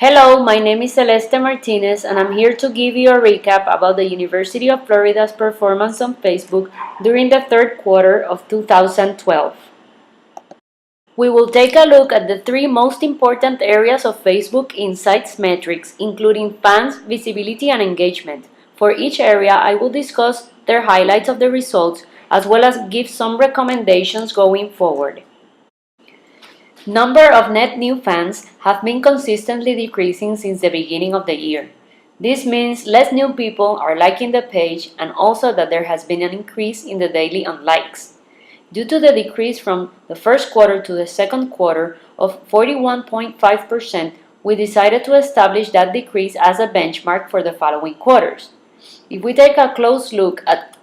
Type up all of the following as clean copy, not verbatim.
Hello, my name is Celeste Martinez and I'm here to give you a recap about the University of Florida's performance on Facebook during the third quarter of 2012. We will take a look at the three most important areas of Facebook Insights metrics, including fans, visibility, and engagement. For each area, I will discuss their highlights of the results as well as give some recommendations going forward. Number of net new fans have been consistently decreasing since the beginning of the year. This means less new people are liking the page and also that there has been an increase in the daily unlikes. Due to the decrease from the first quarter to the second quarter of 41.5%, we decided to establish that decrease as a benchmark for the following quarters. If we take a close look at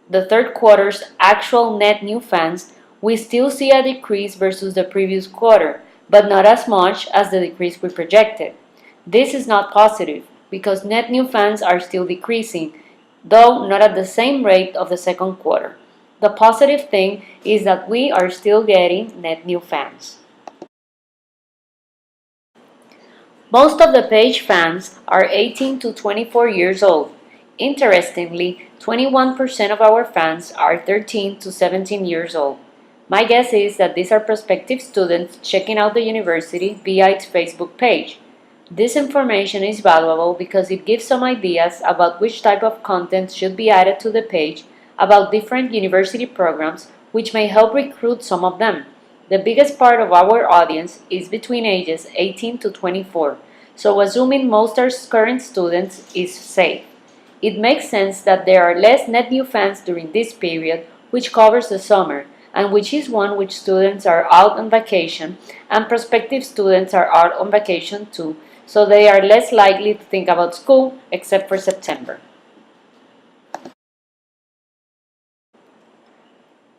the third quarter's actual net new fans, we still see a decrease versus the previous quarter, but not as much as the decrease we projected. This is not positive because net new fans are still decreasing, though not at the same rate of the second quarter. The positive thing is that we are still getting net new fans. Most of the page fans are 18 to 24 years old. Interestingly, 21% of our fans are 13 to 17 years old. My guess is that these are prospective students checking out the university via its Facebook page. This information is valuable because it gives some ideas about which type of content should be added to the page about different university programs, which may help recruit some of them. The biggest part of our audience is between ages 18 to 24, so assuming most are current students is safe. It makes sense that there are less net new fans during this period, which covers the summer, and which is one which students are out on vacation, and prospective students are out on vacation too, so they are less likely to think about school except for September.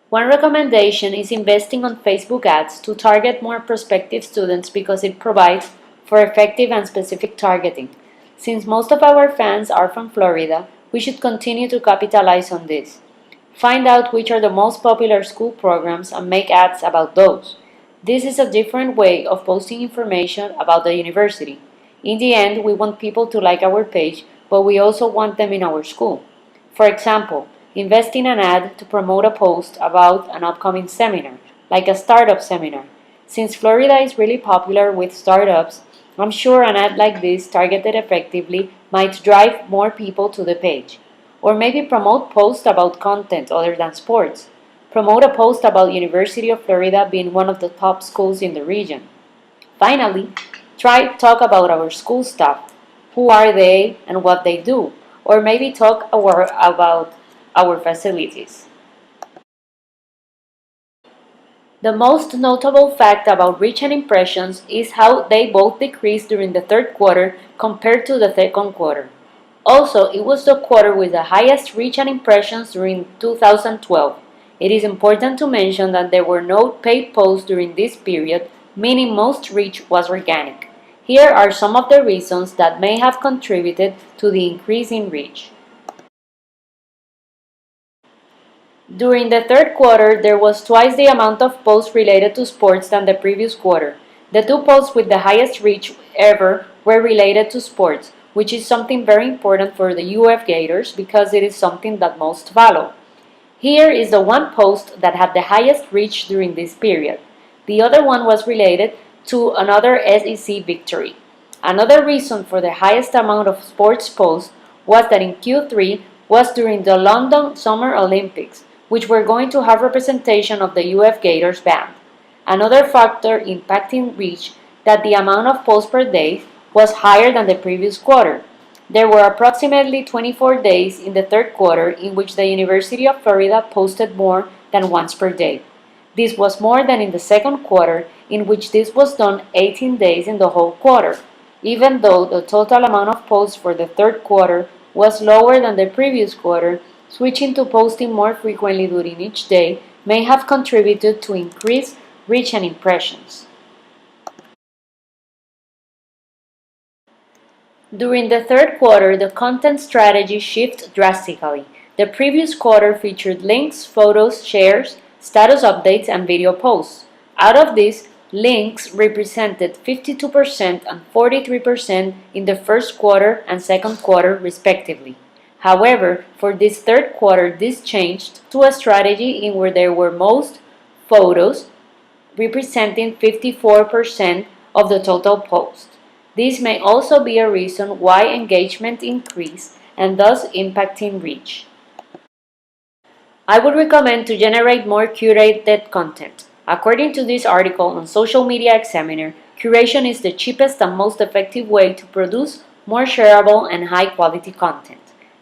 One recommendation is investing on Facebook ads to target more prospective students because it provides for effective and specific targeting. Since most of our fans are from Florida, we should continue to capitalize on this. Find out which are the most popular school programs and make ads about those. This is a different way of posting information about the university. In the end, we want people to like our page, but we also want them in our school. For example, invest in an ad to promote a post about an upcoming seminar, like a startup seminar. Since Florida is really popular with startups, I'm sure an ad like this targeted effectively might drive more people to the page. Or maybe promote posts about content other than sports. Promote a post about University of Florida being one of the top schools in the region. Finally, talk about our school staff. Who are they and what they do? Or maybe talk about our facilities. The most notable fact about reach and impressions is how they both decreased during the third quarter compared to the second quarter. Also, it was the quarter with the highest reach and impressions during 2012. It is important to mention that there were no paid posts during this period, meaning most reach was organic. Here are some of the reasons that may have contributed to the increase in reach. During the third quarter, there was twice the amount of posts related to sports than the previous quarter. The two posts with the highest reach ever were related to sports, which is something very important for the UF Gators because it is something that most follow. Here is the one post that had the highest reach during this period. The other one was related to another SEC victory. Another reason for the highest amount of sports posts was that in Q3 was during the London Summer Olympics, which were going to have representation of the UF Gators band. Another factor impacting reach that the amount of posts per day was higher than the previous quarter. There were approximately 24 days in the third quarter in which the University of Florida posted more than once per day. This was more than in the second quarter, in which this was done 18 days in the whole quarter, even though the total amount of posts for the third quarter was lower than the previous quarter. Switching to posting more frequently during each day may have contributed to increased reach and impressions. During the third quarter, the content strategy shifted drastically. The previous quarter featured links, photos, shares, status updates, and video posts. Out of this, Links represented 52% and 43% in the first quarter and second quarter, respectively. However, for this third quarter, this changed to a strategy in where there were most photos, representing 54% of the total posts. This may also be a reason why engagement increased and thus impacting reach. I would recommend to generate more curated content. According to this article on Social Media Examiner, curation is the cheapest and most effective way to produce more shareable and high-quality content.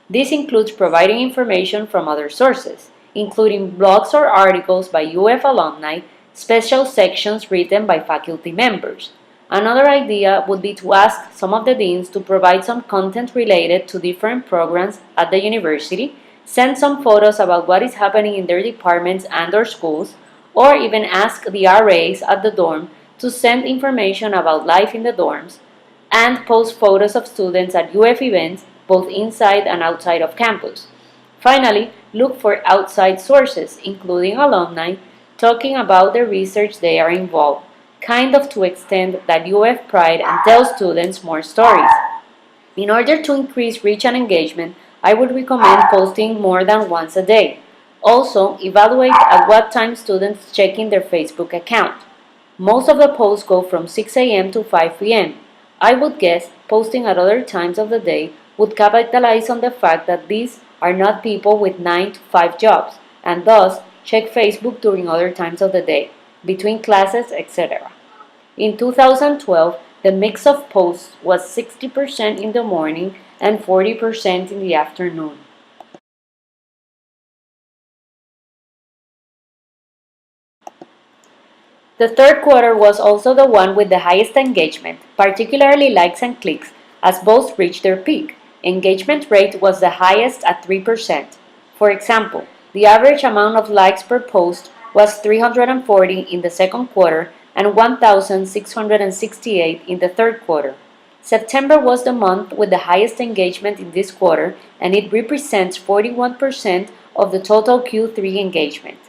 This includes providing information from other sources, including blogs or articles by UF alumni, special sections written by faculty members. Another idea would be to ask some of the deans to provide some content related to different programs at the university, send some photos about what is happening in their departments and/or schools, or even ask the RAs at the dorm to send information about life in the dorms, and post photos of students at UF events, both inside and outside of campus. Finally, look for outside sources, including alumni, talking about the research they are involved, kind of to extend that UF pride and tell students more stories. In order to increase reach and engagement, I would recommend posting more than once a day. Also, evaluate at what time students check in their Facebook account. Most of the posts go from 6 a.m. to 5 p.m. I would guess posting at other times of the day would capitalize on the fact that these are not people with 9 to 5 jobs, and thus check Facebook during other times of the day, between classes, etc. In 2012, the mix of posts was 60% in the morning and 40% in the afternoon. The third quarter was also the one with the highest engagement, particularly likes and clicks, as both reached their peak. Engagement rate was the highest at 3%. For example, the average amount of likes per post was 340 in the second quarter and 1,668 in the third quarter. September was the month with the highest engagement in this quarter, and it represents 41% of the total Q3 engagement.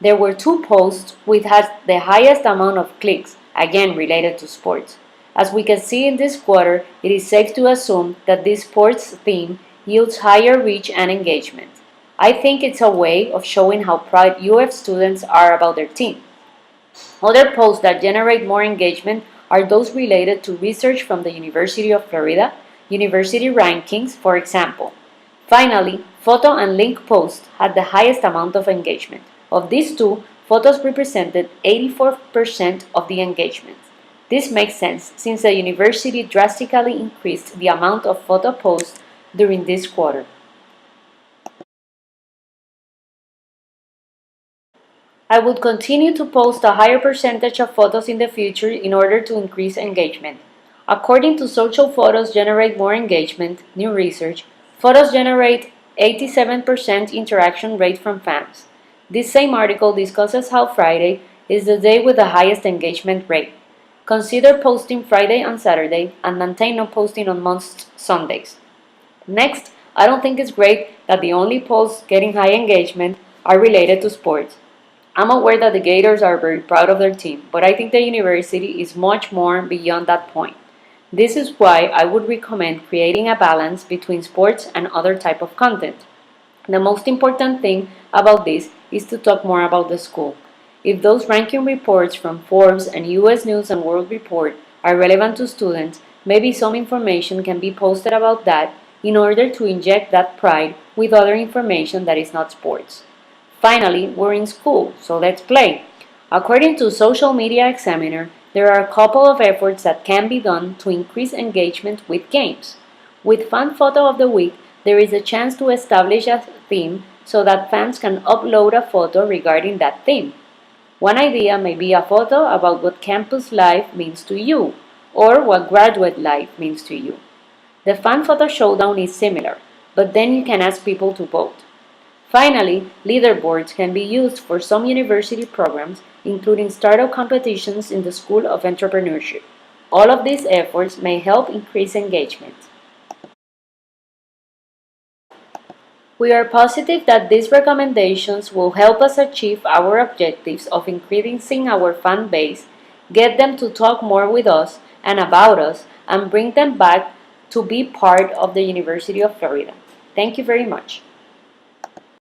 There were two posts which had the highest amount of clicks, again related to sports. As we can see in this quarter, it is safe to assume that this sports theme yields higher reach and engagement. I think it's a way of showing how proud UF students are about their team. Other posts that generate more engagement are those related to research from the University of Florida, university rankings, for example. Finally, photo and link posts had the highest amount of engagement. Of these two, photos represented 84% of the engagement. This makes sense since the university drastically increased the amount of photo posts during this quarter. I would continue to post a higher percentage of photos in the future in order to increase engagement. According to Social Photos Generate More Engagement, new research, photos generate 87% interaction rate from fans. This same article discusses how Friday is the day with the highest engagement rate. Consider posting Friday and Saturday and maintain no posting on most Sundays. Next, I don't think it's great that the only posts getting high engagement are related to sports. I'm aware that the Gators are very proud of their team, but I think the university is much more beyond that point. This is why I would recommend creating a balance between sports and other type of content. The most important thing about this is to talk more about the school. If those ranking reports from Forbes and US News and World Report are relevant to students, maybe some information can be posted about that in order to inject that pride with other information that is not sports. Finally, we're in school, so let's play. According to Social Media Examiner, there are a couple of efforts that can be done to increase engagement with games. With Fan Photo of the Week, there is a chance to establish a theme so that fans can upload a photo regarding that theme. One idea may be a photo about what campus life means to you, or what graduate life means to you. The Fan Photo Showdown is similar, but then you can ask people to vote. Finally, leaderboards can be used for some university programs, including startup competitions in the School of Entrepreneurship. All of these efforts may help increase engagement. We are positive that these recommendations will help us achieve our objectives of increasing our fan base, get them to talk more with us and about us, and bring them back to be part of the University of Florida. Thank you very much.